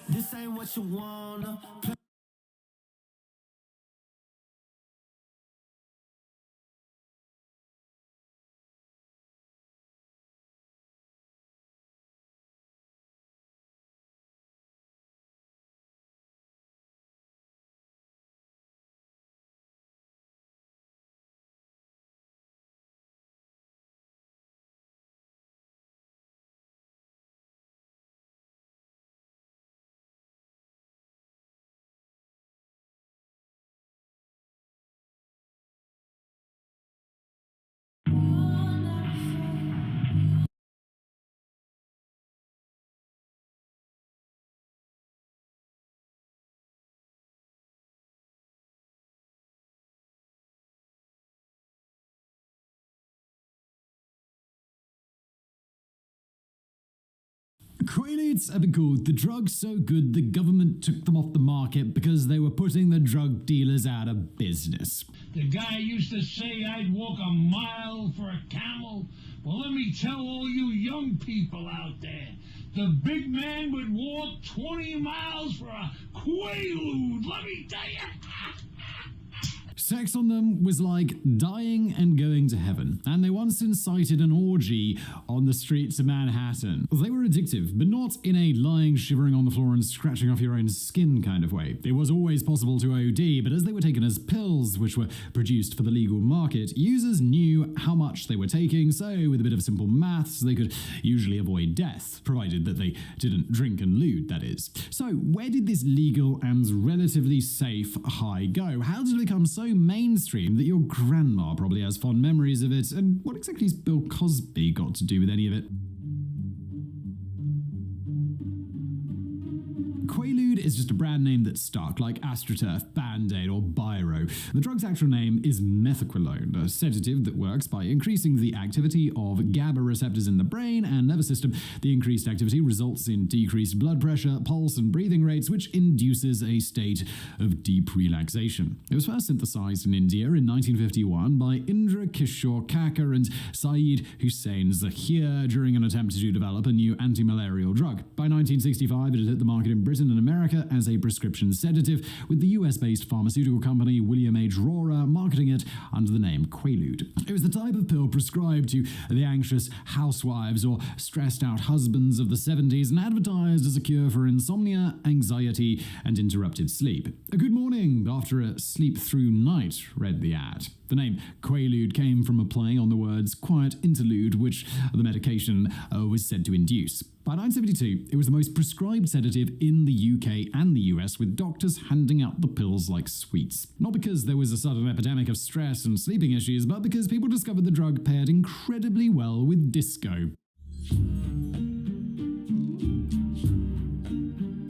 This ain't what you wanna play. Quaaludes have been called the drug so good the government took them off the market because they were putting the drug dealers out of business. The guy used to say I'd walk a mile for a camel. Well, let me tell all you young people out there, the big man would walk 20 miles for a Quaalude, let me tell you. Sex on them was like dying and going to heaven, and they once incited an orgy on the streets of Manhattan. They were addictive, but not in a lying, shivering on the floor and scratching off your own skin kind of way. It was always possible to OD, but as they were taken as pills, which were produced for the legal market, users knew how much they were taking, so with a bit of simple maths, they could usually avoid death, provided that they didn't drink and lewd, that is. So where did this legal and relatively safe high go? How did it become so mainstream that your grandma probably has fond memories of it, and what exactly has Bill Cosby got to do with any of it? Quaalude is just a brand name that stuck, like AstroTurf, Band-Aid, or Biro. The drug's actual name is methaqualone, a sedative that works by increasing the activity of GABA receptors in the brain and nervous system. The increased activity results in decreased blood pressure, pulse, and breathing rates, which induces a state of deep relaxation. It was first synthesized in India in 1951 by Indra Kishore Kakar and Syed Hussain Zahir during an attempt to develop a new anti-malarial drug. By 1965, it had hit the market in Britain and America as a prescription sedative, with the US-based pharmaceutical company William H. Rorer marketing it under the name Quaalude. It was the type of pill prescribed to the anxious housewives or stressed-out husbands of the 70s and advertised as a cure for insomnia, anxiety, and interrupted sleep. A good morning after a sleep-through night, read the ad. The name Quaalude came from a play on the words quiet interlude, which the medication was said to induce. By 1972, it was the most prescribed sedative in the UK and the US, with doctors handing out the pills like sweets. Not because there was a sudden epidemic of stress and sleeping issues, but because people discovered the drug paired incredibly well with disco.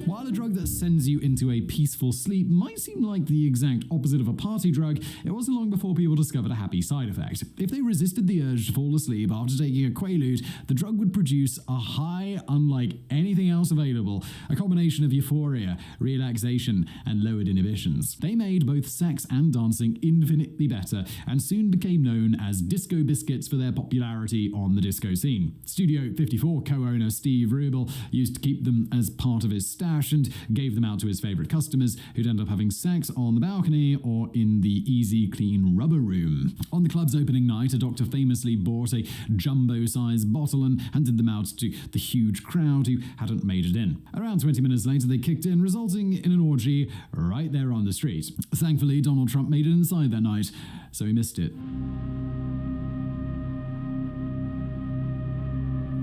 While a drug that sends you into a peaceful sleep might seem like the exact opposite of a party drug, it wasn't long before people discovered a happy side effect. If they resisted the urge to fall asleep after taking a Quaalude, the drug would produce a high unlike anything else available, a combination of euphoria, relaxation, and lowered inhibitions. They made both sex and dancing infinitely better, and soon became known as disco biscuits for their popularity on the disco scene. Studio 54 co-owner Steve Rubel used to keep them as part of his stash and gave them out to his favourite customers, who'd end up having sex on the balcony or in the easy clean rubber room. On the club's opening night, a doctor famously bought a jumbo-sized bottle and handed them out to the huge crowd who hadn't made it in. Around 20 minutes later, they kicked in, resulting in an orgy right there on the street. Thankfully, Donald Trump made it inside that night, so he missed it.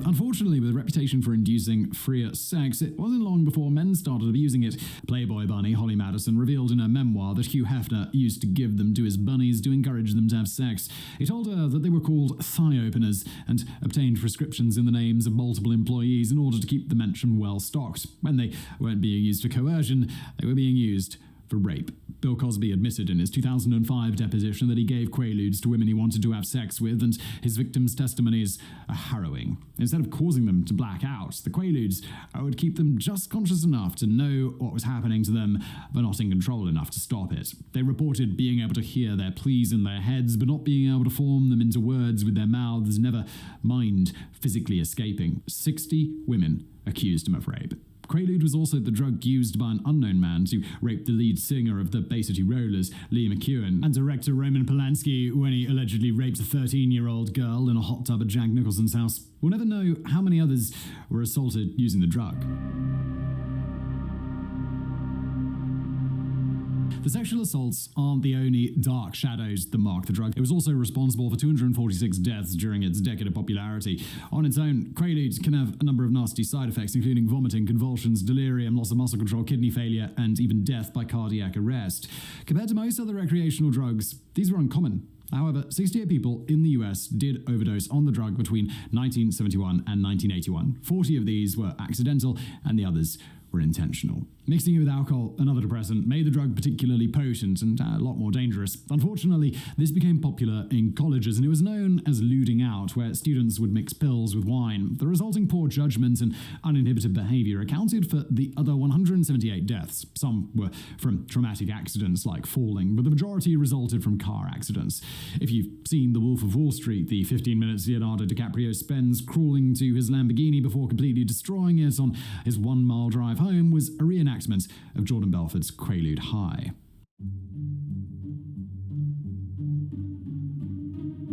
Unfortunately, with a reputation for inducing freer sex, it wasn't long before men started abusing it. Playboy bunny Holly Madison revealed in her memoir that Hugh Hefner used to give them to his bunnies to encourage them to have sex. He told her that they were called thigh openers and obtained prescriptions in the names of multiple employees in order to keep the mansion well stocked. When they weren't being used for coercion, they were being used for rape. Bill Cosby admitted in his 2005 deposition that he gave Quaaludes to women he wanted to have sex with, and his victims' testimonies are harrowing. Instead of causing them to black out, the Quaaludes would keep them just conscious enough to know what was happening to them, but not in control enough to stop it. They reported being able to hear their pleas in their heads, but not being able to form them into words with their mouths, never mind physically escaping. 60 women accused him of rape. Quaalude was also the drug used by an unknown man to rape the lead singer of the Bay City Rollers, Lee McEwen, and director Roman Polanski when he allegedly raped a 13-year-old girl in a hot tub at Jack Nicholson's house. We'll never know how many others were assaulted using the drug. The sexual assaults aren't the only dark shadows that mark the drug. It was also responsible for 246 deaths during its decade of popularity. On its own, Quaalude can have a number of nasty side effects, including vomiting, convulsions, delirium, loss of muscle control, kidney failure, and even death by cardiac arrest. Compared to most other recreational drugs, these were uncommon. However, 68 people in the US did overdose on the drug between 1971 and 1981. 40 of these were accidental, and the others were intentional. Mixing it with alcohol, another depressant, made the drug particularly potent and a lot more dangerous. Unfortunately, this became popular in colleges, and it was known as luding out, where students would mix pills with wine. The resulting poor judgment and uninhibited behavior accounted for the other 178 deaths. Some were from traumatic accidents like falling, but the majority resulted from car accidents. If you've seen The Wolf of Wall Street, the 15 minutes Leonardo DiCaprio spends crawling to his Lamborghini before completely destroying it on his 1 mile drive home was a reenactment of Jordan Belfort's Quaalude High.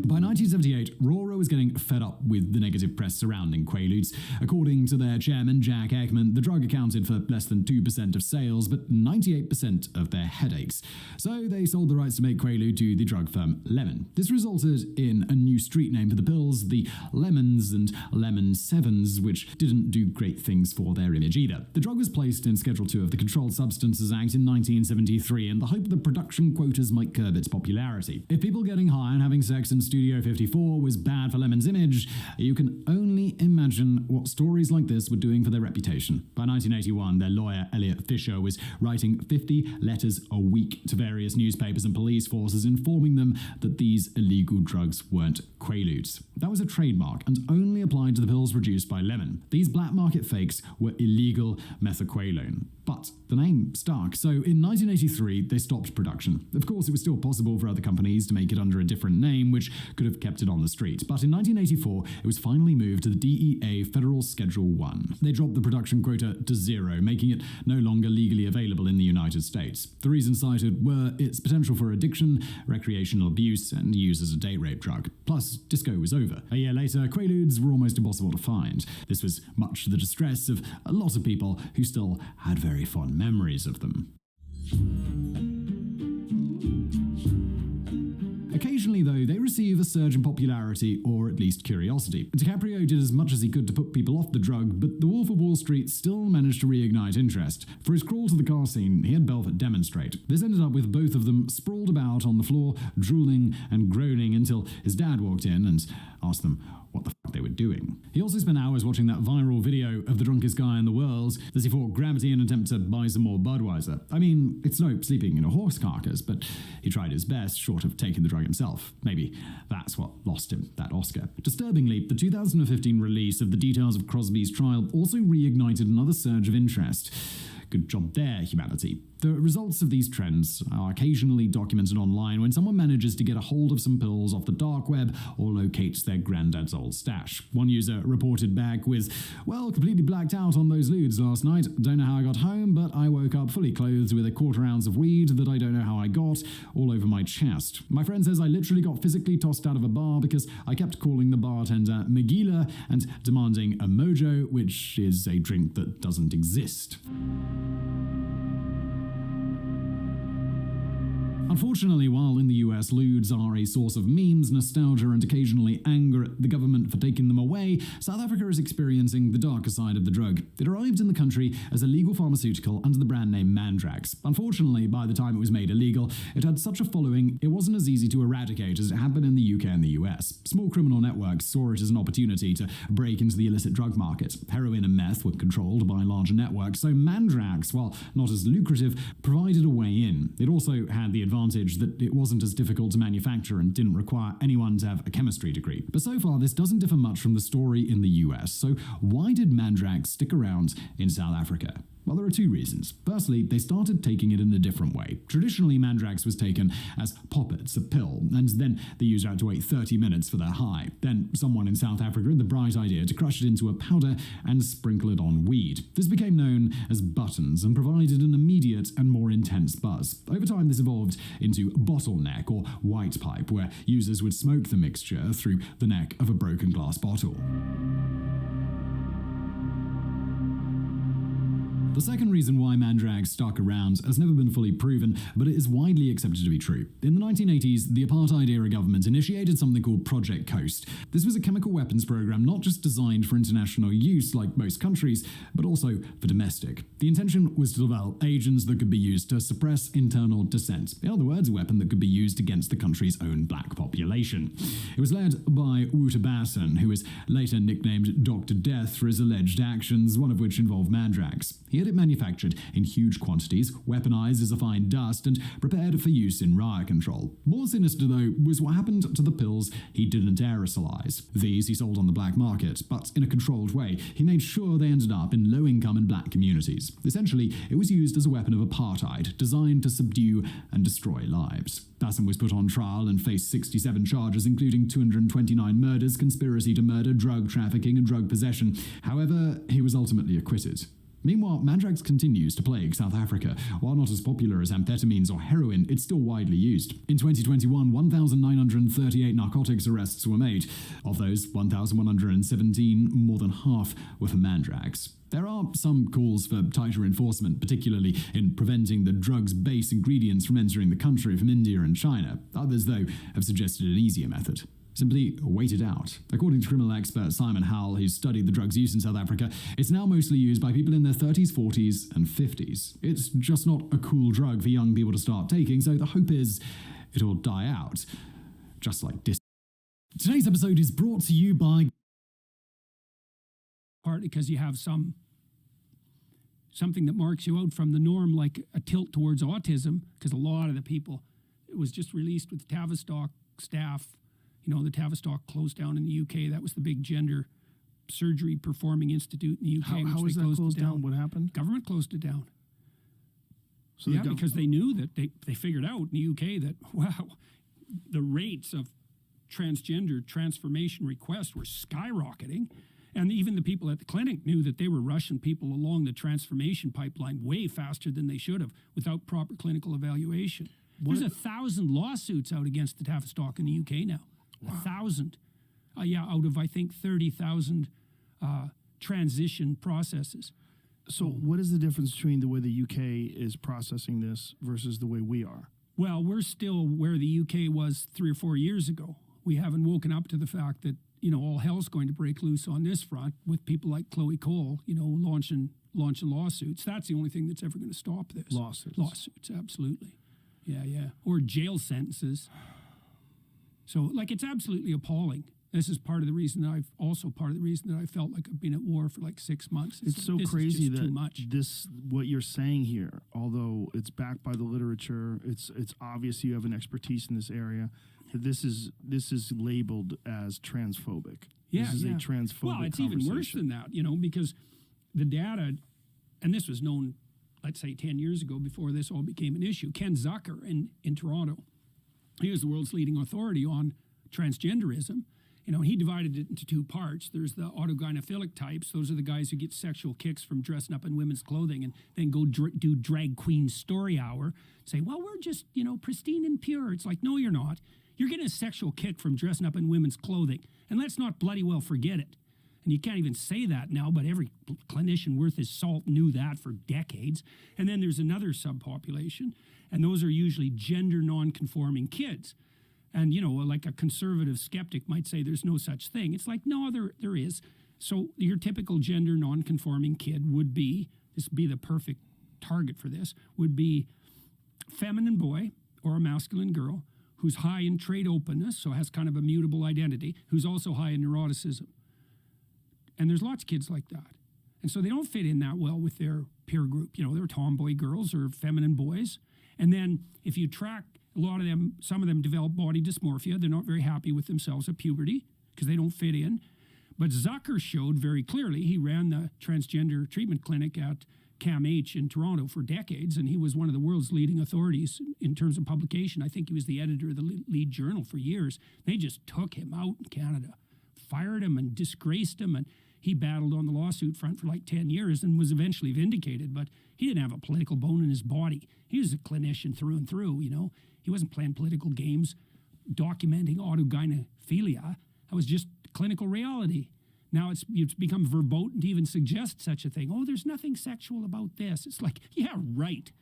By 1978, Rora was getting fed up with the negative press surrounding Quaaludes. According to their chairman, Jack Ekman, the drug accounted for less than 2% of sales, but 98% of their headaches. So they sold the rights to make Quaalude to the drug firm Lemon. This resulted in a new street name for the pills, the Lemons and Lemon 7s, which didn't do great things for their image either. The drug was placed in Schedule 2 of the Controlled Substances Act in 1973 in the hope that production quotas might curb its popularity. If people getting high and having sex in Studio 54 was bad for Lemon's image, you can only imagine what stories like this were doing for their reputation. By 1981, their lawyer, Elliot Fisher, was writing 50 letters a week to various newspapers and police forces informing them that these illegal drugs weren't Quaaludes. That was a trademark and only applied to the pills produced by Lemon. These black market fakes were illegal methaqualone. But the name stuck, so in 1983 they stopped production. Of course, it was still possible for other companies to make it under a different name, which could have kept it on the street. But in 1984, it was finally moved to the DEA Federal Schedule 1. They dropped the production quota to 0, making it no longer legally available in the United States. The reasons cited were its potential for addiction, recreational abuse, and use as a date rape drug. Plus, disco was over. A year later, Quaaludes were almost impossible to find. This was much to the distress of a lot of people who still had very fond memories of them. Occasionally, though, they receive a surge in popularity, or at least curiosity. DiCaprio did as much as he could to put people off the drug, but The Wolf of Wall Street still managed to reignite interest. For his crawl to the car scene, he had Belfort demonstrate. This ended up with both of them sprawled about on the floor, drooling and groaning until his dad walked in and asked them what the fuck they were doing. He also spent hours watching that viral video of the drunkest guy in the world as he fought gravity in an attempt to buy some more Budweiser. I mean, it's no sleeping in a horse carcass, but he tried his best, short of taking the drug himself. Maybe that's what lost him that Oscar. Disturbingly, the 2015 release of the details of Crosby's trial also reignited another surge of interest. Good job there, humanity. The results of these trends are occasionally documented online when someone manages to get a hold of some pills off the dark web or locates their granddad's old stash. One user reported back with, "Well, completely blacked out on those ludes last night. Don't know how I got home, but I woke up fully clothed with a 1/4 ounce of weed that I don't know how I got all over my chest. My friend says I literally got physically tossed out of a bar because I kept calling the bartender Megillah and demanding a mojo, which is a drink that doesn't exist." Unfortunately, while in the US ludes are a source of memes, nostalgia, and occasionally anger at the government for taking them away, South Africa is experiencing the darker side of the drug. It arrived in the country as a legal pharmaceutical under the brand name Mandrax. Unfortunately, by the time it was made illegal, it had such a following it wasn't as easy to eradicate as it had been in the UK and the US. Small criminal networks saw it as an opportunity to break into the illicit drug market. Heroin and meth were controlled by larger networks, so Mandrax, while not as lucrative, provided a way in. It also had the advantage that it wasn't as difficult to manufacture and didn't require anyone to have a chemistry degree. But so far, this doesn't differ much from the story in the US. So why did Mandrax stick around in South Africa? Well, there are two reasons. Firstly, they started taking it in a different way. Traditionally, Mandrax was taken as poppets, a pill, and then the user had to wait 30 minutes for their high. Then someone in South Africa had the bright idea to crush it into a powder and sprinkle it on weed. This became known as buttons and provided an immediate and more intense buzz. Over time, this evolved into bottleneck or white pipe, where users would smoke the mixture through the neck of a broken glass bottle. The second reason why Mandrax stuck around has never been fully proven, but it is widely accepted to be true. In the 1980s, the apartheid-era government initiated something called Project Coast. This was a chemical weapons program not just designed for international use like most countries, but also for domestic. The intention was to develop agents that could be used to suppress internal dissent. In other words, a weapon that could be used against the country's own black population. It was led by Wouter Basson, who was later nicknamed Dr. Death for his alleged actions, one of which involved Mandrax. He had it manufactured in huge quantities, weaponized as a fine dust, and prepared for use in riot control. More sinister, though, was what happened to the pills he didn't aerosolize. These he sold on the black market, but in a controlled way. He made sure they ended up in low-income and black communities. Essentially, it was used as a weapon of apartheid, designed to subdue and destroy lives. Basson was put on trial and faced 67 charges, including 229 murders, conspiracy to murder, drug trafficking, and drug possession. However, he was ultimately acquitted. Meanwhile, Mandrax continues to plague South Africa. While not as popular as amphetamines or heroin, it's still widely used. In 2021, 1,938 narcotics arrests were made. Of those, 1,117, more than half, were for Mandrax. There are some calls for tighter enforcement, particularly in preventing the drug's base ingredients from entering the country from India and China. Others, though, have suggested an easier method. Simply wait it out. According to criminal expert Simon Howell, who's studied the drug's use in South Africa, it's now mostly used by people in their 30s, 40s, and 50s. It's just not a cool drug for young people to start taking, so the hope is it'll die out. Just like this. Today's episode is brought to you by... Partly because you have something that marks you out from the norm, like a tilt towards autism, because a lot of the people, it was just released with the Tavistock staff. You know, the Tavistock closed down in the UK. That was the big gender surgery performing institute in the UK. How was that closed down? What happened? Government closed it down. So yeah, because they knew that they figured out in the UK that, wow, the rates of transgender transformation requests were skyrocketing. And even the people at the clinic knew that they were rushing people along the transformation pipeline way faster than they should have without proper clinical evaluation. There's 1,000 lawsuits out against the Tavistock in the UK now. Wow. 1,000. Out of, I think, 30,000 transition processes. So what is the difference between the way the UK is processing this versus the way we are? Well, we're still where the UK was 3 or 4 years ago. We haven't woken up to the fact that, you know, all hell's going to break loose on this front with people like Chloe Cole, you know, launching lawsuits. That's the only thing that's ever going to stop this. Lawsuits, absolutely. Yeah. Or jail sentences. So, like, it's absolutely appalling. This is part of the reason that I felt like I've been at war for like 6 months. It's so crazy that what you're saying here, although it's backed by the literature, it's obvious you have an expertise in this area. That this is labeled as transphobic. This is a transphobic Well, it's even worse than that, you know, because the data, and this was known, let's say 10 years ago before this all became an issue. Ken Zucker in Toronto, he was the world's leading authority on transgenderism. You know, he divided it into two parts. There's the autogynephilic types. Those are the guys who get sexual kicks from dressing up in women's clothing and then go do drag queen story hour. Say, well, we're just, you know, pristine and pure. It's like, no, you're not. You're getting a sexual kick from dressing up in women's clothing. And let's not bloody well forget it. And you can't even say that now, but every clinician worth his salt knew that for decades. And then there's another subpopulation, and those are usually gender non-conforming kids. And, you know, like a conservative skeptic might say there's no such thing. It's like, no, there is. So your typical gender non-conforming kid would be, this would be the perfect target for this, would be feminine boy or a masculine girl who's high in trait openness, so has kind of a mutable identity, who's also high in neuroticism. And there's lots of kids like that. And so they don't fit in that well with their peer group. You know, they're tomboy girls or feminine boys. And then if you track a lot of them, some of them develop body dysmorphia. They're not very happy with themselves at puberty because they don't fit in. But Zucker showed very clearly, he ran the transgender treatment clinic at CAMH in Toronto for decades, and he was one of the world's leading authorities in terms of publication. I think he was the editor of the lead journal for years. They just took him out in Canada, fired him and disgraced him, and he battled on the lawsuit front for like 10 years and was eventually vindicated, but he didn't have a political bone in his body. He was a clinician through and through, you know. He wasn't playing political games, documenting autogynephilia. That was just clinical reality. Now it's become verboten to even suggest such a thing. Oh, there's nothing sexual about this. It's like, yeah, right.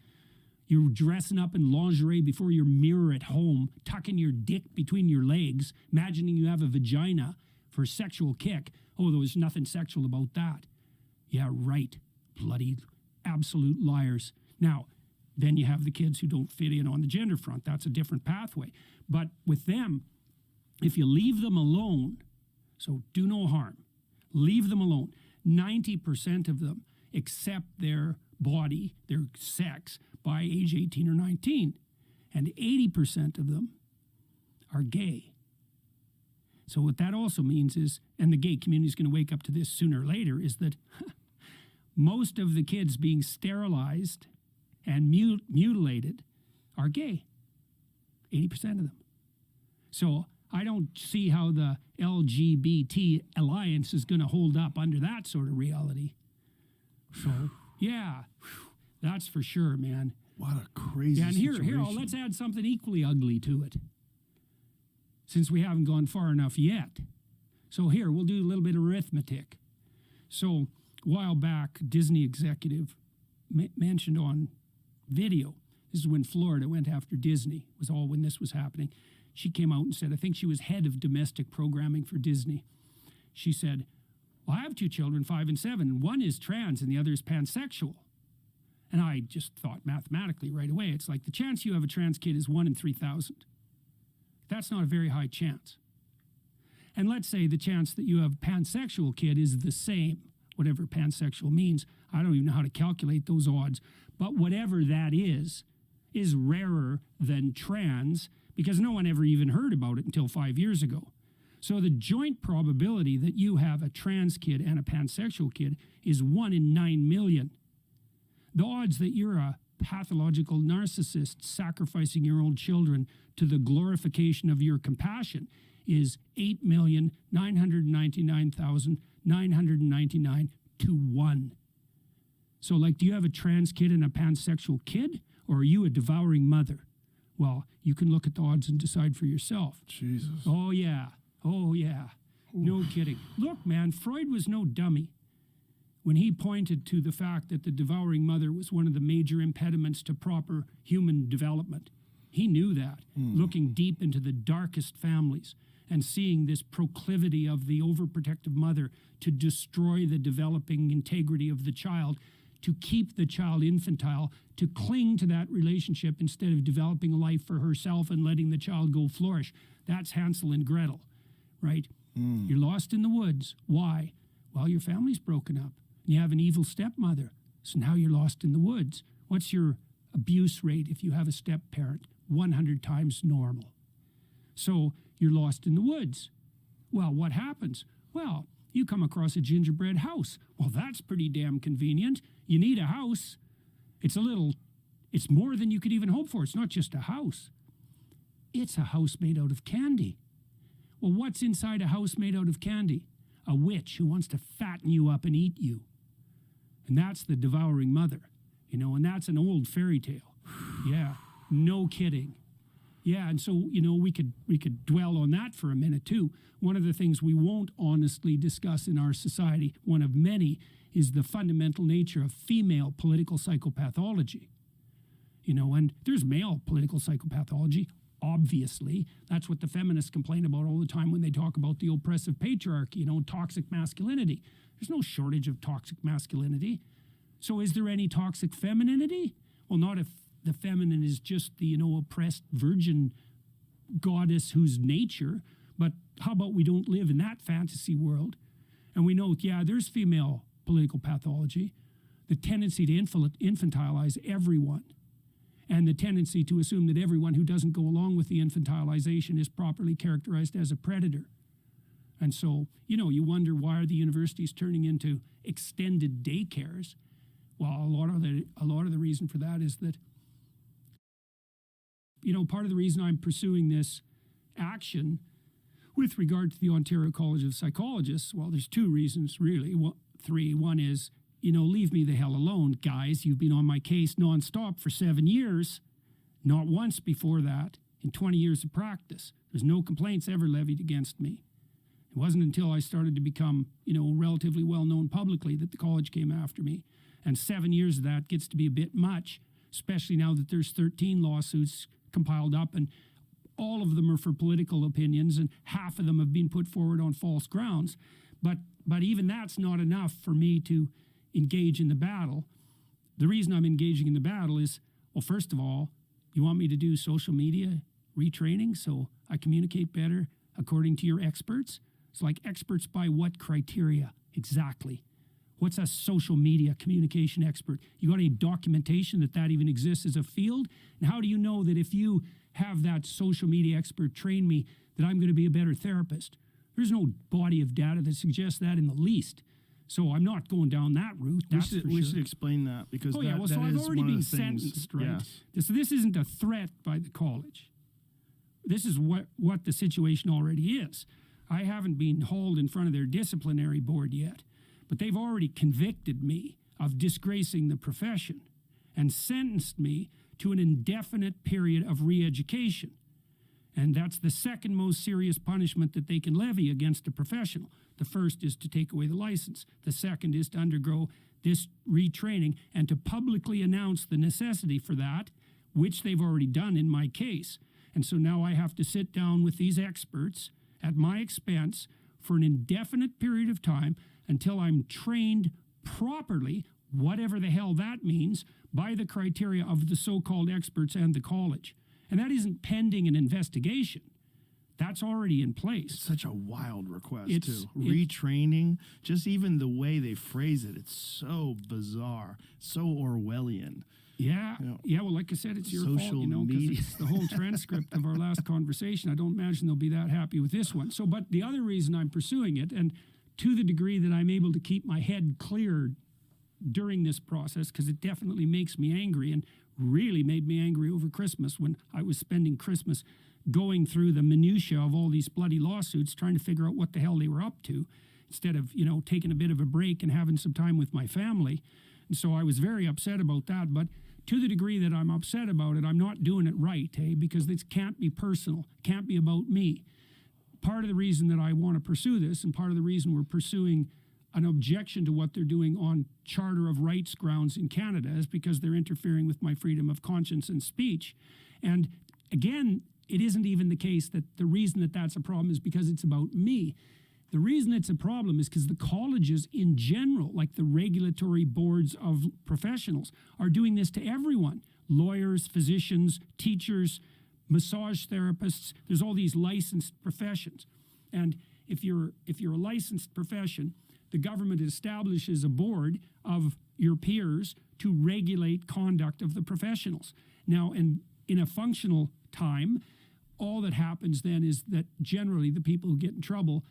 You're dressing up in lingerie before your mirror at home, tucking your dick between your legs, imagining you have a vagina for a sexual kick. Oh, there was nothing sexual about that. Yeah, right. Bloody absolute liars. Now, then you have the kids who don't fit in on the gender front. That's a different pathway. But with them, if you leave them alone, so do no harm, leave them alone. 90% of them accept their body, their sex, by age 18 or 19. And 80% of them are gay. So what that also means is, and the gay community is going to wake up to this sooner or later, is that most of the kids being sterilized and mutilated are gay. 80% of them. So I don't see how the LGBT alliance is going to hold up under that sort of reality. So, yeah, that's for sure, man. What a crazy and here, situation. let's add something equally ugly to it, since we haven't gone far enough yet. So here, we'll do a little bit of arithmetic. So a while back, Disney executive mentioned on video, this is when Florida went after Disney, was all when this was happening. She came out and said, I think she was head of domestic programming for Disney. She said, well, I have 2 children, 5 and 7. One is trans and the other is pansexual. And I just thought mathematically right away, it's like the chance you have a trans kid is 1 in 3,000. That's not a very high chance. And let's say the chance that you have a pansexual kid is the same, whatever pansexual means. I don't even know how to calculate those odds. But whatever that is rarer than trans, because no one ever even heard about it until 5 years ago. So the joint probability that you have a trans kid and a pansexual kid is 1 in 9 million. The odds that you're a pathological narcissist sacrificing your own children to the glorification of your compassion is 8,999,999 to 1. So, like, do you have a trans kid and a pansexual kid, or are you a devouring mother? Well, you can look at the odds and decide for yourself. Jesus. Oh, yeah. Oh, yeah. No kidding. Look, man, Freud was no dummy when he pointed to the fact that the devouring mother was one of the major impediments to proper human development. He knew that, looking deep into the darkest families and seeing this proclivity of the overprotective mother to destroy the developing integrity of the child, to keep the child infantile, to cling to that relationship instead of developing a life for herself and letting the child go flourish. That's Hansel and Gretel, right? You're lost in the woods. Why? Well, your family's broken up. You have an evil stepmother, so now you're lost in the woods. What's your abuse rate if you have a step-parent? 100 times normal. So you're lost in the woods. Well, what happens? Well, you come across a gingerbread house. Well, that's pretty damn convenient. You need a house. It's more than you could even hope for. It's not just a house. It's a house made out of candy. Well, what's inside a house made out of candy? A witch who wants to fatten you up and eat you. And that's the devouring mother, you know, and that's an old fairy tale. Yeah, no kidding. Yeah, and so, you know, we could dwell on that for a minute too. One of the things we won't honestly discuss in our society, one of many, is the fundamental nature of female political psychopathology. You know, and there's male political psychopathology, obviously. That's what the feminists complain about all the time when they talk about the oppressive patriarchy, you know, toxic masculinity. There's no shortage of toxic masculinity. So is there any toxic femininity? Well, not if the feminine is just the, you know, oppressed virgin goddess whose nature, but how about we don't live in that fantasy world? And we know, yeah, there's female political pathology, the tendency to infantilize everyone, and the tendency to assume that everyone who doesn't go along with the infantilization is properly characterized as a predator. And so, you know, you wonder, why are the universities turning into extended daycares? Well, a lot of the reason for that is that, part of the reason I'm pursuing this action with regard to the Ontario College of Psychologists, well, there's two reasons really. Three. One is, leave me the hell alone, guys. You've been on my case nonstop for 7 years, not once before that, in 20 years of practice. There's no complaints ever levied against me. It wasn't until I started to become, relatively well-known publicly that the college came after me. And 7 years of that gets to be a bit much, especially now that there's 13 lawsuits compiled up, and all of them are for political opinions, and half of them have been put forward on false grounds. But even that's not enough for me to engage in the battle. The reason I'm engaging in the battle is, well, first of all, you want me to do social media retraining so I communicate better according to your experts? It's like, experts by what criteria exactly? What's a social media communication expert? You got any documentation that even exists as a field? And how do you know that if you have that social media expert train me that I'm going to be a better therapist? There's no body of data that suggests that in the least. So I'm not going down that route. We should explain that, because so I've already been sentenced, right? Yes. So this isn't a threat by the college. This is what the situation already is. I haven't been hauled in front of their disciplinary board yet, but they've already convicted me of disgracing the profession and sentenced me to an indefinite period of re-education. And that's the second most serious punishment that they can levy against a professional. The first is to take away the license. The second is to undergo this retraining and to publicly announce the necessity for that, which they've already done in my case. And so now I have to sit down with these experts at my expense for an indefinite period of time until I'm trained properly, whatever the hell that means, by the criteria of the so-called experts and the college. And that isn't pending an investigation. That's already in place. It's such a wild request, too. Retraining, just even the way they phrase it, it's so bizarre, so Orwellian. Yeah, well, like I said, it's your fault, because it's the whole transcript of our last conversation. I don't imagine they'll be that happy with this one. So, but the other reason I'm pursuing it, and to the degree that I'm able to keep my head clear during this process, because it definitely makes me angry, and really made me angry over Christmas when I was spending Christmas going through the minutiae of all these bloody lawsuits, trying to figure out what the hell they were up to, instead of, taking a bit of a break and having some time with my family. And so I was very upset about that. But to the degree that I'm upset about it, I'm not doing it right, because this can't be personal, can't be about me. Part of the reason that I want to pursue this, and part of the reason we're pursuing an objection to what they're doing on Charter of Rights grounds in Canada, is because they're interfering with my freedom of conscience and speech. And again, it isn't even the case that the reason that that's a problem is because it's about me. The reason it's a problem is because the colleges in general, like the regulatory boards of professionals, are doing this to everyone. Lawyers, physicians, teachers, massage therapists. There's all these licensed professions. And if you're a licensed profession, the government establishes a board of your peers to regulate conduct of the professionals. Now, in a functional time, all that happens then is that generally the people who get in trouble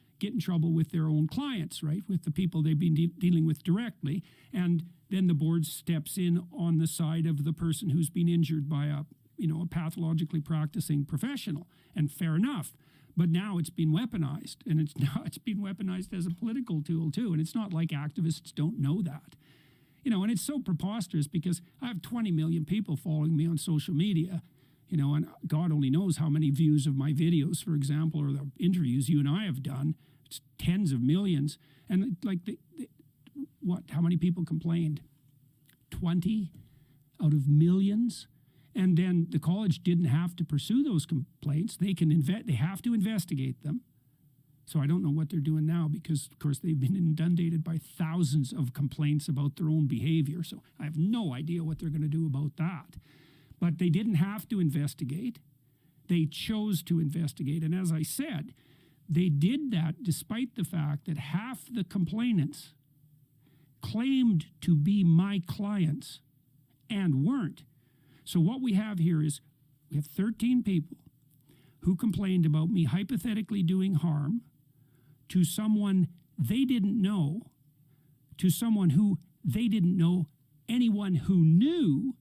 with their own clients, right? With the people they've been dealing with directly. And then the board steps in on the side of the person who's been injured by a pathologically practicing professional. And fair enough. But now it's been weaponized, and it's been weaponized as a political tool too. And it's not like activists don't know that. And it's so preposterous because I have 20 million people following me on social media, and God only knows how many views of my videos, for example, or the interviews you and I have done. It's tens of millions. And how many people complained? 20 out of millions? And then the college didn't have to pursue those complaints. They have to investigate them. So I don't know what they're doing now because, of course, they've been inundated by thousands of complaints about their own behavior. So I have no idea what they're going to do about that. But they didn't have to investigate. They chose to investigate. And as I said, they did that despite the fact that half the complainants claimed to be my clients and weren't. So what we have here is we have 13 people who complained about me hypothetically doing harm to someone they didn't know, to someone who they didn't know anyone who knew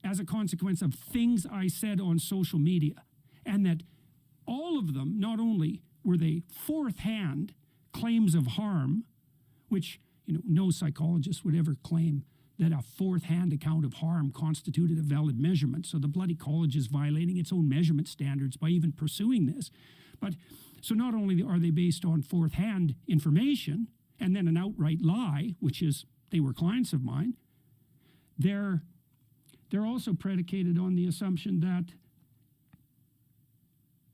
as a consequence of things I said on social media, and that all of them, not only were they fourth-hand claims of harm, which no psychologist would ever claim that a fourth-hand account of harm constituted a valid measurement. So the bloody college is violating its own measurement standards by even pursuing this. But so not only are they based on fourth-hand information and then an outright lie, which is they were clients of mine, they're also predicated on the assumption that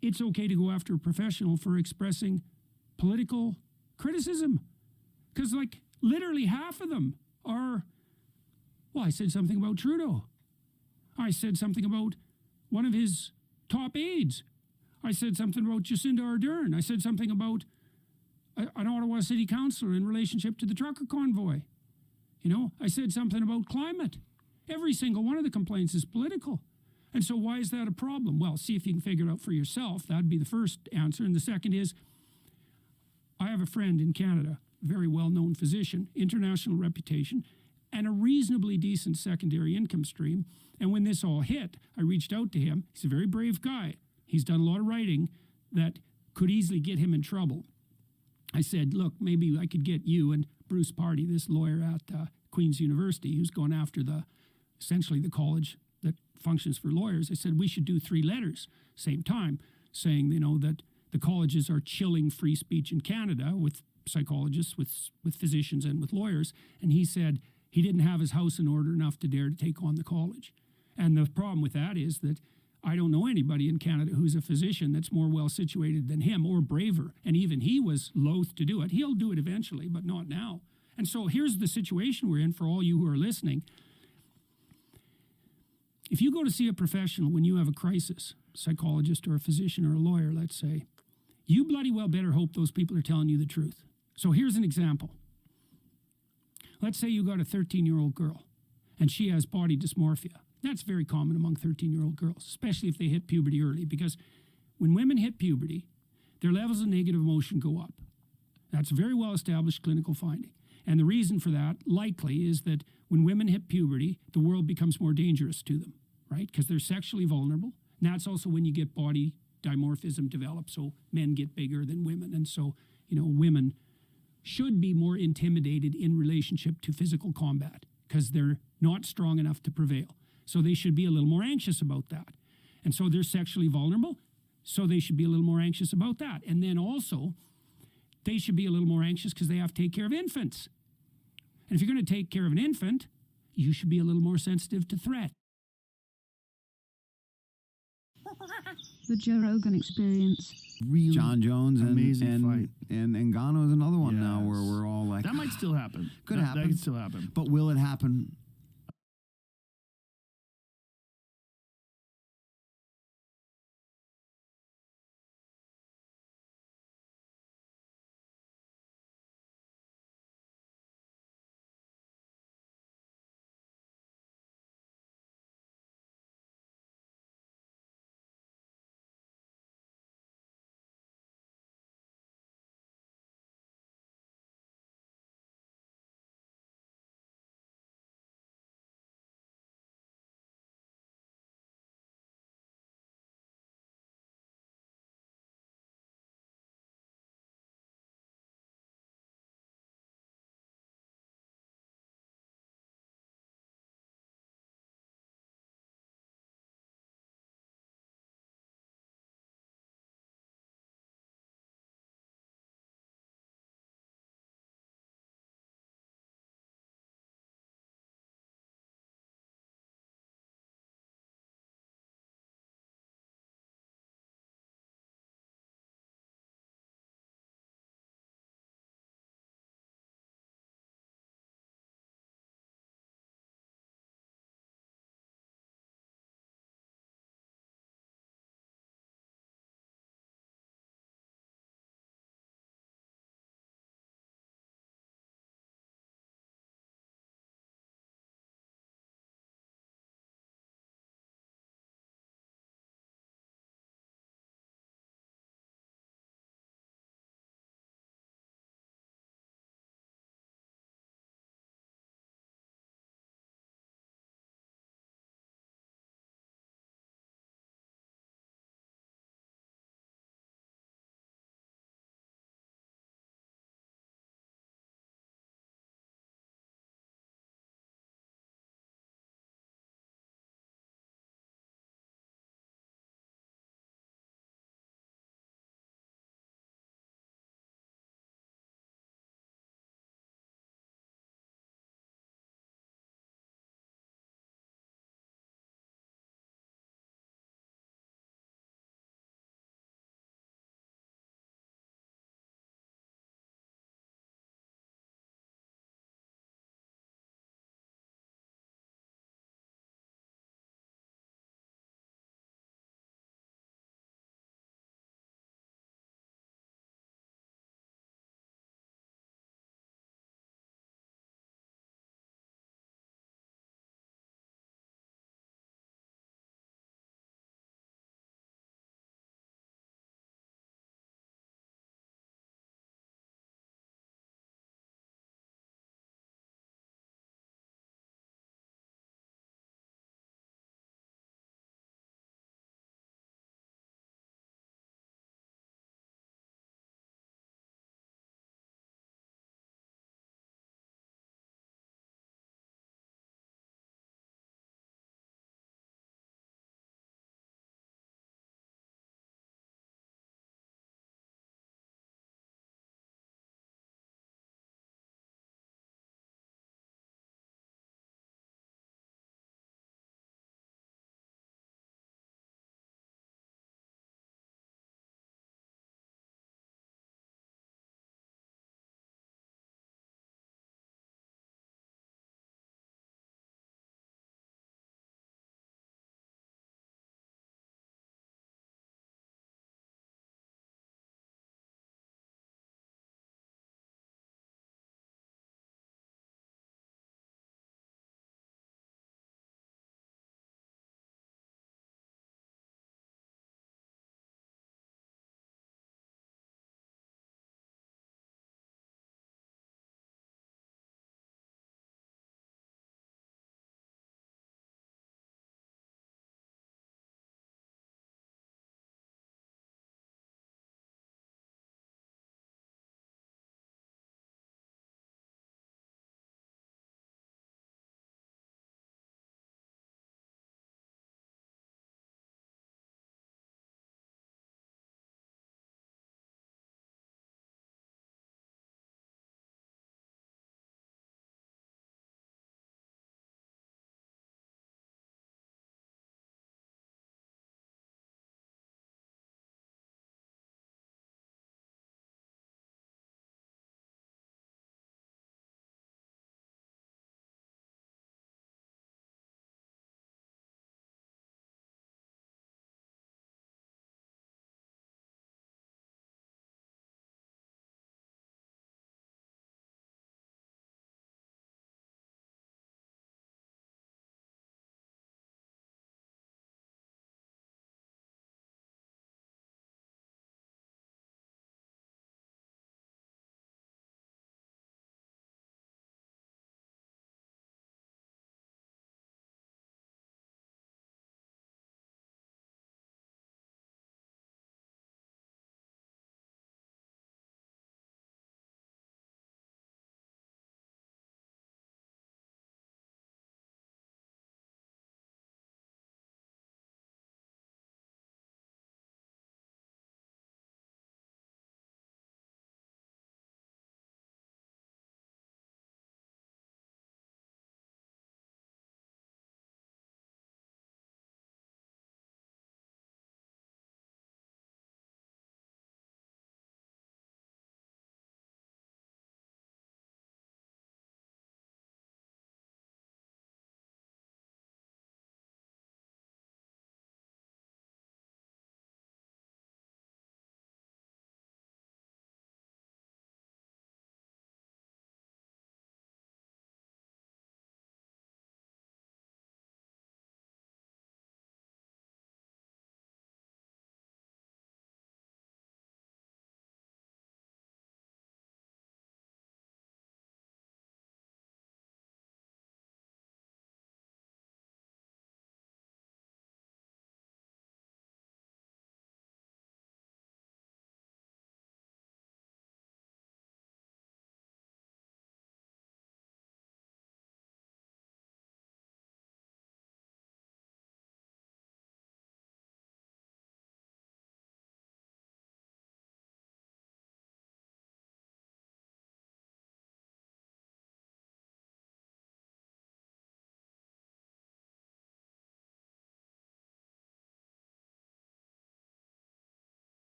it's okay to go after a professional for expressing political criticism. Because, like, literally half of them are, well, I said something about Trudeau. I said something about one of his top aides. I said something about Jacinda Ardern. I said something about an Ottawa city councillor in relationship to the trucker convoy. I said something about climate. Every single one of the complaints is political. And so why is that a problem? Well, see if you can figure it out for yourself. That'd be the first answer. And the second is, I have a friend in Canada, a very well-known physician, international reputation, and a reasonably decent secondary income stream. And when this all hit, I reached out to him. He's a very brave guy. He's done a lot of writing that could easily get him in trouble. I said, look, maybe I could get you and Bruce Party, this lawyer at Queen's University, who's gone after essentially the college that functions for lawyers. I said, we should do 3 letters, same time, saying, that the colleges are chilling free speech in Canada with psychologists, with physicians, and with lawyers. And he said he didn't have his house in order enough to dare to take on the college. And the problem with that is that I don't know anybody in Canada who's a physician that's more well-situated than him or braver. And even he was loath to do it. He'll do it eventually, but not now. And so here's the situation we're in for all you who are listening. If you go to see a professional when you have a crisis, psychologist or a physician or a lawyer, let's say, you bloody well better hope those people are telling you the truth. So here's an example. Let's say you got a 13-year-old girl and she has body dysmorphia. That's very common among 13-year-old girls, especially if they hit puberty early, because when women hit puberty, their levels of negative emotion go up. That's a very well-established clinical finding. And the reason for that, likely, is that when women hit puberty, the world becomes more dangerous to them, right? Because they're sexually vulnerable. And that's also when you get body dimorphism develop, so men get bigger than women. And so, women should be more intimidated in relationship to physical combat because they're not strong enough to prevail. So they should be a little more anxious about that. And so they're sexually vulnerable, so they should be a little more anxious about that. And then also, they should be a little more anxious because they have to take care of infants. And if you're going to take care of an infant, you should be a little more sensitive to threat. The Joe Rogan Experience. Really John Jones and amazing fight. And Ngannou is another one now where Yes. we're all like, That might still happen. Could That happen. could still happen. but will it happen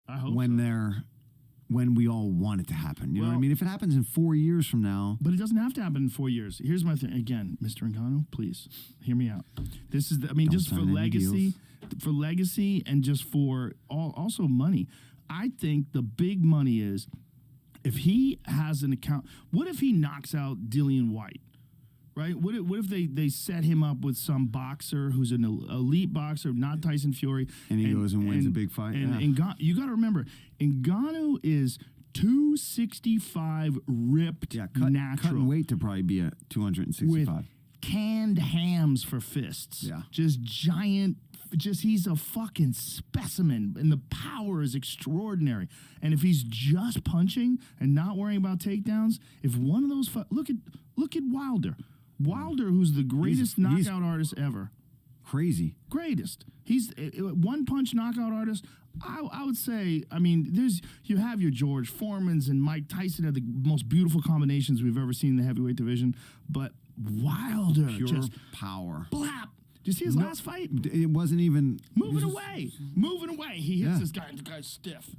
I hope when so. when we all want it to happen. You know what I Well- mean? If it happens in 4 years from now, But it doesn't have to happen in 4 years. Here's my thing. Again, Mr. Engano, please hear me out. This is, Don't just for sign any legacy and just for also money. I think the big money is if he has an account. What if he knocks out Dillian White? Right? What if they set him up with some boxer who's an elite boxer, not Tyson Fury, and he goes and wins a big fight. And you got to remember, Ngannou is 265 ripped, natural, cutting weight to probably be at 265. with canned hams for fists. Yeah. Just giant. He's a fucking specimen, and the power is extraordinary. And if he's just punching and not worrying about takedowns, if one of those look at Wilder, who's the greatest knockout artist ever, Crazy. greatest. He's a one punch knockout artist. I would say. I mean, you have your George Foremans and Mike Tyson are the most beautiful combinations we've ever seen in the heavyweight division, but Wilder Pure just power. blap. Did you see his last fight? It wasn't even Moving away. He hits this guy, and the guy's stiff.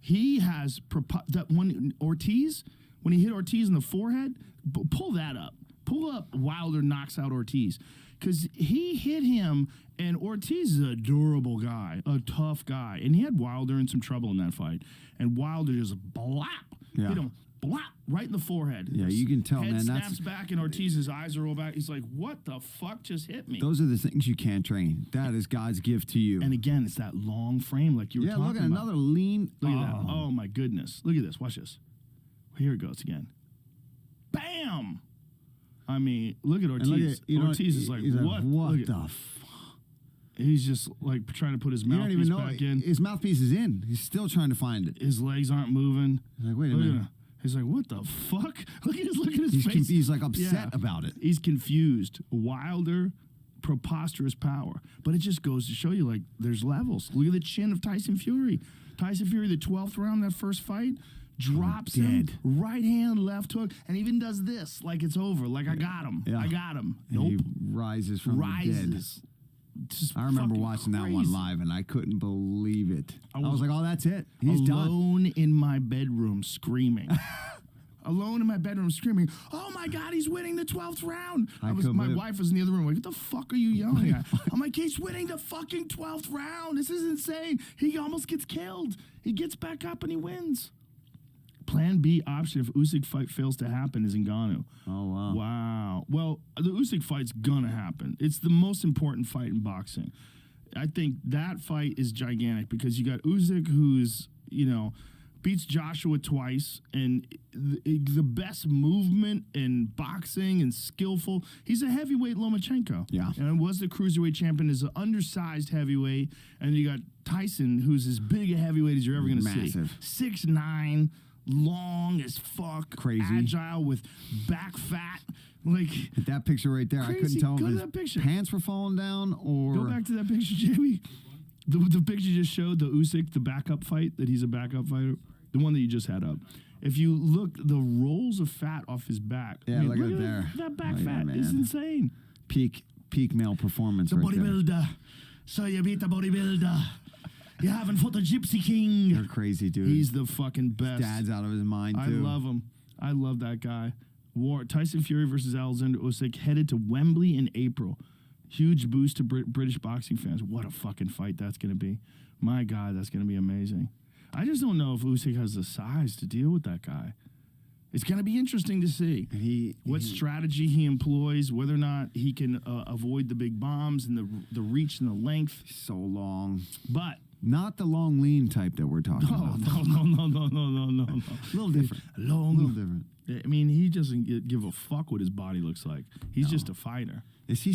He has that one Ortiz, when he hit Ortiz in the forehead, pull that up. Pull up Wilder knocks out Ortiz. Because he hit him, and Ortiz is a durable guy, a tough guy. And he had Wilder in some trouble in that fight. And Wilder just blap. Yeah. Hit him blap right in the forehead. Yeah, you can tell, Head man, snaps that's- back, and Ortiz's eyes are rolled back. He's like, what the fuck just hit me? Those are the things you can't train. That is God's gift to you. And again, it's that long frame like you were yeah, talking look at about. another lean. Look at that. Oh, my goodness. Look at this. Watch this. Here it goes again. Bam! I mean, look at And Ortiz. look at, Ortiz is like, he's what? What Look at- the He's just like trying to put his You don't even mouthpiece know. back in. His mouthpiece is in. He's still trying to find it. His legs aren't moving. He's like, wait a Look at minute. him. He's like, what the fuck? Look at his He's, face. he's like upset Yeah. about it. He's confused. Wilder, preposterous power. But it just goes to show you, like, there's levels. Look at the chin of Tyson Fury. Tyson Fury, the 12th round, that first fight, drops him, dead. right hand, left hook, and even does this, like it's over, like I got him. Yeah. I got him. And Nope. he rises from the dead. Rises. Just I remember fucking watching that crazy. one live, and I couldn't believe it. I was was like, oh, that's it. He's done. Alone in my bedroom screaming. Alone in my bedroom screaming, oh my God, he's winning the 12th round. My wife was in the other room like, what the fuck are you yelling at? I'm like, he's winning the fucking 12th round. This is insane. He almost gets killed. He gets back up and he wins. Plan B option if Usyk fight fails to happen is Ngannou. Oh, wow. Wow. Well, the Usyk fight's gonna happen. It's the most important fight in boxing. I think that fight is gigantic because you got Usyk, who's, beats Joshua twice, and the best movement in boxing and skillful. He's a heavyweight Lomachenko. Yeah. And was the cruiserweight champion, is an undersized heavyweight. And you got Tyson, who's as big a heavyweight as you're ever going to see. Massive. 6'9", long as fuck. Crazy. Agile with back fat. Like, That picture right there, I couldn't Crazy. tell Go if to his that picture. pants were falling down or... go back to that picture, Jamie. The picture just showed the Usyk, the backup fight, that he's a backup fighter. The one that you just had up. If you look, the rolls of fat off his back. Yeah, look at at it there. That back Look at fat it, is man. insane. Peak male performance The right there. bodybuilder. So you beat the bodybuilder. You haven't fought the Gypsy King. They're crazy, dude. He's the fucking best. Dad's out of his mind, too. I love him. I love that guy. Tyson Fury versus Alexander Usyk headed to Wembley in April. Huge boost to British boxing fans. What a fucking fight that's going to be. My God, that's going to be amazing. I just don't know if Usyk has the size to deal with that guy. It's going to be interesting to see what strategy he employs, whether or not he can avoid the big bombs and the reach and the length. So long. But Not the long, lean type that we're talking about. no. A little different. A little different. I mean, he doesn't give a fuck what his body looks like. He's just a fighter. Is he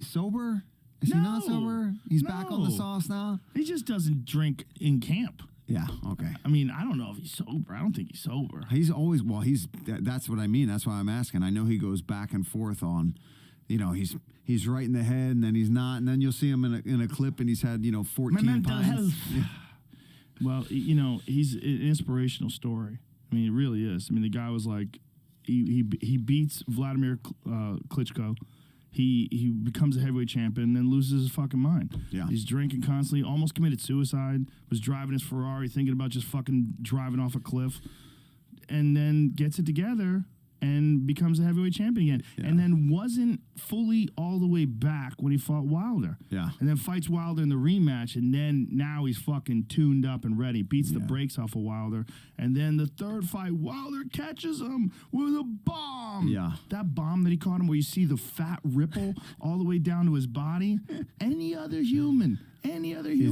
sober? Is he not sober? He's back on the No. sauce now? He just doesn't drink in camp. Yeah, okay. I mean, I don't know if he's sober. I don't think he's sober. He's always, that's what I mean. That's why I'm asking. I know he goes back and forth on, he's right in the head and then he's not. And then you'll see him in a clip and he's had, 14 My mental pints. health. Yeah. Well, he's an inspirational story. I mean, it really is. I mean, the guy was like, he beats Vladimir Klitschko. He becomes a heavyweight champion and then loses his fucking mind. Yeah. He's drinking constantly, almost committed suicide, was driving his Ferrari, thinking about just fucking driving off a cliff, and then gets it together and becomes a heavyweight champion again. Yeah. And then wasn't fully all the way back when he fought Wilder. Yeah. And then fights Wilder in the rematch, and then now he's fucking tuned up and ready, beats the brakes off of Wilder. And then the third fight, Wilder catches him with a bomb. Yeah. That bomb that he caught him where you see the fat ripple all the way down to his body. Any other human Is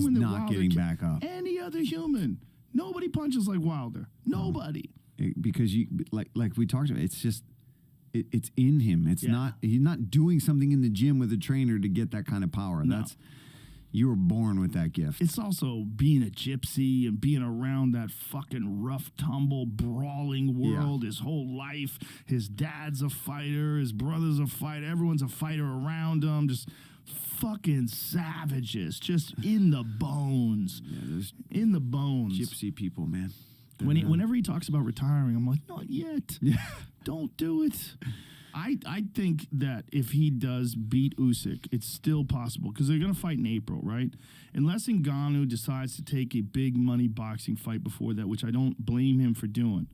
that not Wilder getting back up. Any other human. Nobody punches like Wilder. Nobody. Because you like we talked about, it's just it's in him. It's not, he's not doing something in the gym with a trainer to get that kind of power. No. That's, you were born with that gift. It's also being a gypsy and being around that fucking rough, tumble, brawling world his whole life. His dad's a fighter. His brother's a fighter. Everyone's a fighter around him. Just fucking savages. Just in the bones. Yeah, there's In the bones. gypsy people, man. Whenever he talks about retiring, I'm like, not yet. Yeah. Don't do it. I think that if he does beat Usyk, it's still possible because they're going to fight in April, right? Unless Ngannou decides to take a big money boxing fight before that, which I don't blame him for doing.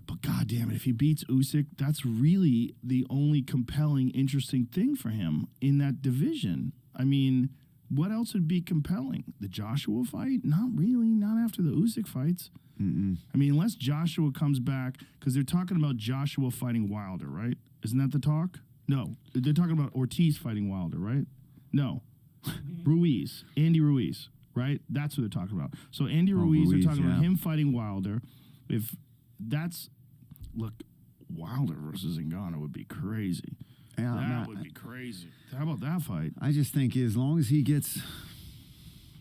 But God damn it, if he beats Usyk, that's really the only compelling, interesting thing for him in that division. I mean, what else would be compelling? The Joshua fight? Not really. Not after the Usyk fights. I mean, unless Joshua comes back, because they're talking about Joshua fighting Wilder, right? Isn't that the talk? No. They're talking about Ortiz fighting Wilder, right? No. Ruiz. Andy Ruiz, right? That's what they're talking about. So Andy Ruiz, they're talking about him fighting Wilder. If that's... Look, Wilder versus Ngannou would be crazy. Yeah, That would be crazy. How about that fight? I just think as long as he gets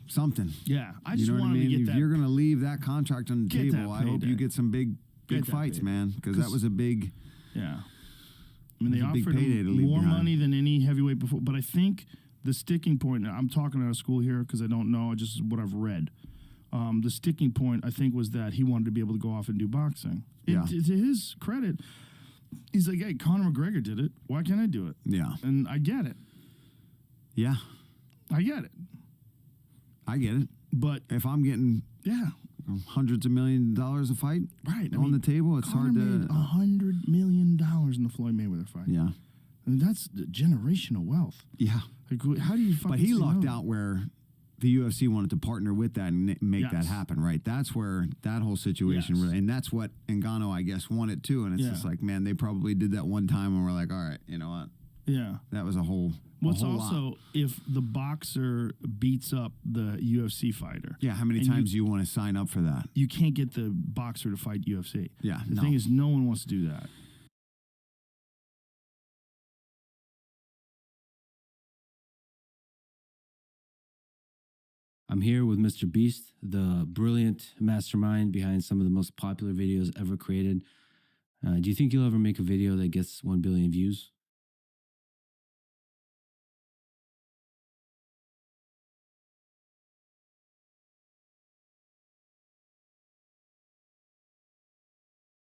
something. Yeah, I You just know what I wanted mean? to get If that. you're going to leave that contract on the Get table, that I hope you payday. get some big Get that fights, payday. man, because that 'Cause- was a big. Yeah. I mean, they It's a big offered payday to him leave more behind. money than any heavyweight before. But I think the sticking point, I'm talking out of school here because I don't know, just what I've read. The sticking point, I think, was that he wanted to be able to go off and do boxing. Yeah. To his credit, he's like, hey, Conor McGregor did it. Why can't I do it? Yeah. And I get it. Yeah. I get it. I get it. But, If I'm getting yeah, hundreds of $millions a fight right. on the table, it's Conor hard made to. $100 million in the Floyd Mayweather fight. Yeah. I mean, that's the generational wealth. Yeah. Like, how do you fucking But he say lucked no? out where the UFC wanted to partner with that and make that Yes. happen, right? That's where that whole situation Yes. really, and that's what Ngannou, I guess, wanted too. And it's Yeah. just like, man, they probably did that one time and we're like, all right, you know what? Yeah. That was a whole. What's a whole also lot. if the boxer beats up the UFC fighter? Yeah, how many and times do you want to sign up for that? you can't get the boxer to fight UFC. Yeah, The no. thing is, no one wants to do that. I'm here with Mr. Beast, the brilliant mastermind behind some of the most popular videos ever created. Do you think you'll ever make a video that gets 1 billion views?